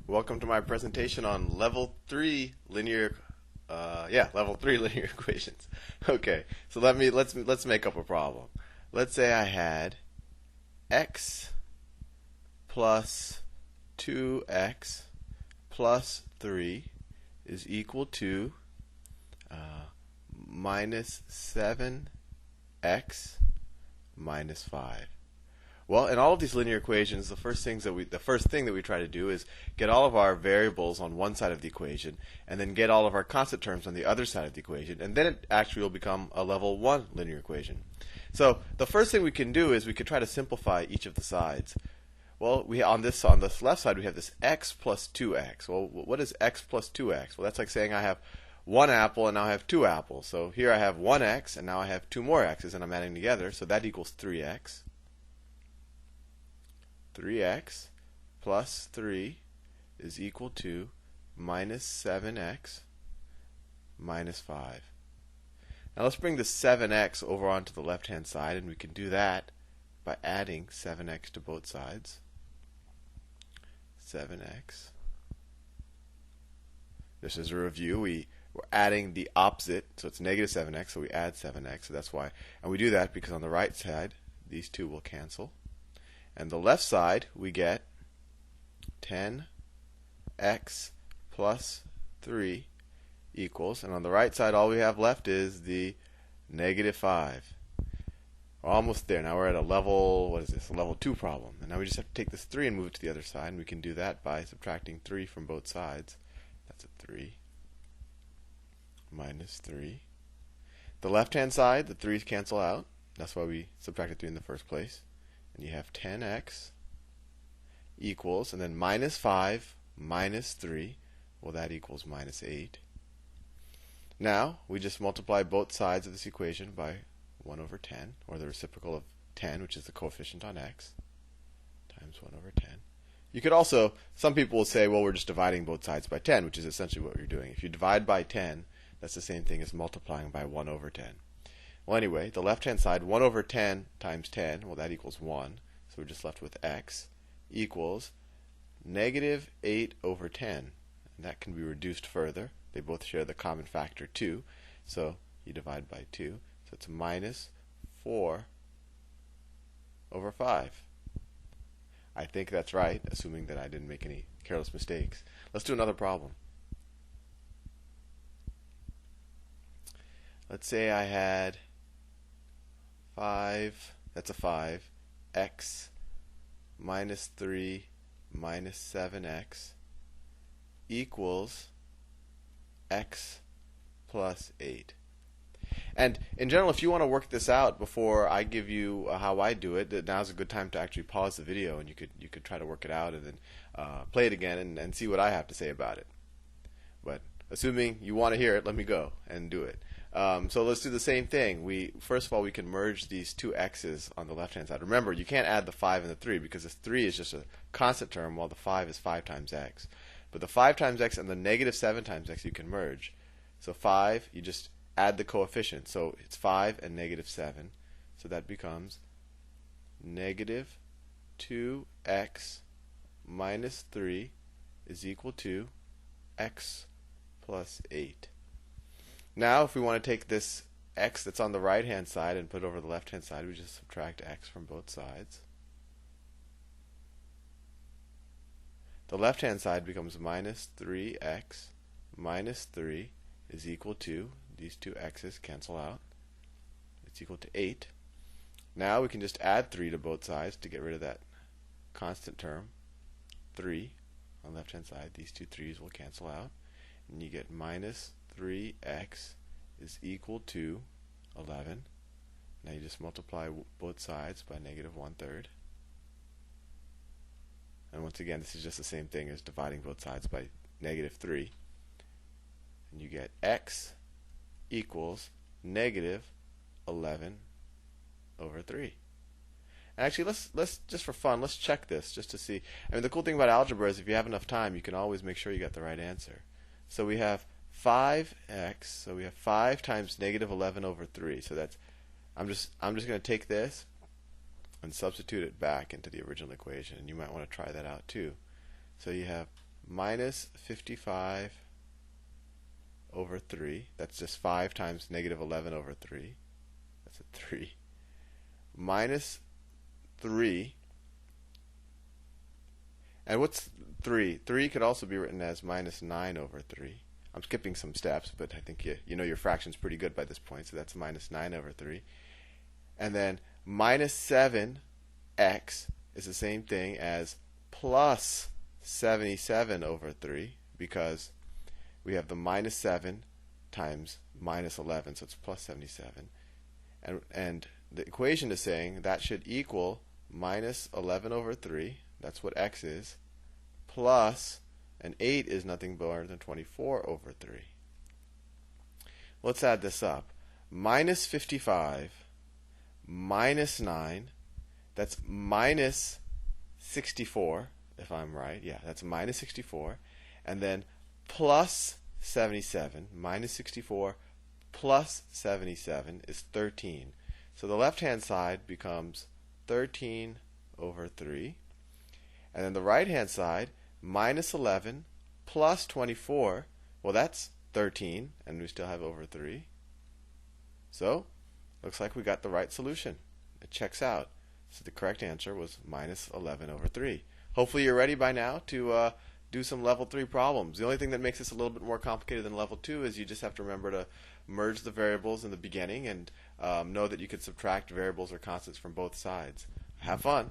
Welcome to my presentation on level 3 linear level 3 linear equations. Okay, so let's make up a problem. Let's say I had x plus 2x plus 3 is equal to minus 7x minus 5. Well, in all of these linear equations, the first thing that we try to do is get all of our variables on one side of the equation, and then get all of our constant terms on the other side of the equation, and then it actually will become a level 1 linear equation. So the first thing we can do is we could try to simplify each of the sides. Well, on this left side we have this x plus 2x. Well, what is x plus 2x? Well, that's like saying I have one apple and now I have two apples. So here I have one x and now I have two more x's and I'm adding together, so that equals 3x. 3x plus 3 is equal to minus 7x minus 5. Now let's bring the 7x over onto the left hand side, and we can do that by adding 7x to both sides. 7x. Just as a review, we're adding the opposite, so it's negative 7x, so we add 7x, so that's why. And we do that because on the right side, these two will cancel. And the left side, we get 10x plus 3 equals, and on the right side, all we have left is the negative 5. We're almost there. Now we're at a level, what is this, a level 2 problem. And now we just have to take this 3 and move it to the other side, and we can do that by subtracting 3 from both sides. That's a 3 minus 3. The left-hand side, the 3's cancel out. That's why we subtracted 3 in the first place. And you have 10x equals, and then minus 5 minus 3, well, that equals minus 8. Now, we just multiply both sides of this equation by 1 over 10, or the reciprocal of 10, which is the coefficient on x, times 1 over 10. You could also, some people will say, well, we're just dividing both sides by 10, which is essentially what you're doing. If you divide by 10, that's the same thing as multiplying by 1 over 10. Well, anyway, the left-hand side, 1 over 10 times 10, well, that equals 1. So we're just left with x equals negative 8 over 10. And that can be reduced further. They both share the common factor 2. So you divide by 2. So it's minus 4 over 5. I think that's right, assuming that I didn't make any careless mistakes. Let's do another problem. Let's say I had 5, that's a 5, x minus 3 minus 7x equals x plus 8. And in general, if you want to work this out before I give you how I do it, now's a good time to actually pause the video, and you could try to work it out and then play it again and see what I have to say about it. But assuming you want to hear it, let me go and do it. So let's do the same thing. First of all, we can merge these two x's on the left-hand side. Remember, you can't add the 5 and the 3 because this 3 is just a constant term, while the 5 is 5 times x. But the 5 times x and the negative 7 times x you can merge. So 5, you just add the coefficient. So it's 5 and negative 7. So that becomes negative 2x minus 3 is equal to x plus 8. Now, if we want to take this x that's on the right-hand side and put it over the left-hand side, we just subtract x from both sides. The left-hand side becomes minus 3x minus 3 is equal to, these two x's cancel out, it's equal to 8. Now we can just add 3 to both sides to get rid of that constant term. 3 on the left-hand side, these two 3's will cancel out, and you get minus 3x is equal to 11. Now you just multiply both sides by negative 1/3. And once again, this is just the same thing as dividing both sides by negative 3. And you get x equals negative 11 over 3. And actually, let's just for fun, let's check this just to see. I mean, the cool thing about algebra is if you have enough time, you can always make sure you got the right answer. So we have 5x, so we have 5 times negative 11 over 3. So that's, I'm just going to take this and substitute it back into the original equation, and you might want to try that out too. So you have minus 55 over 3. That's just 5 times negative 11 over 3. That's a 3. Minus 3. And what's 3? 3 could also be written as minus 9 over 3. I'm skipping some steps, but I think you know your fractions pretty good by this point, so that's minus 9 over 3. And then minus 7x is the same thing as plus 77 over 3, because we have the minus 7 times minus 11, so it's plus 77. And the equation is saying that should equal minus 11 over 3, that's what x is, plus, and 8 is nothing more than 24 over 3. Let's add this up. Minus 55 minus 9, that's minus 64, if I'm right. Yeah, that's minus 64. And then plus 77, minus 64 plus 77 is 13. So the left-hand side becomes 13 over 3. And then the right-hand side, minus 11 plus 24, well, that's 13, and we still have over 3. So, looks like we got the right solution. It checks out. So the correct answer was minus 11 over 3. Hopefully you're ready by now to do some level 3 problems. The only thing that makes this a little bit more complicated than level 2 is you just have to remember to merge the variables in the beginning and know that you could subtract variables or constants from both sides. Have fun.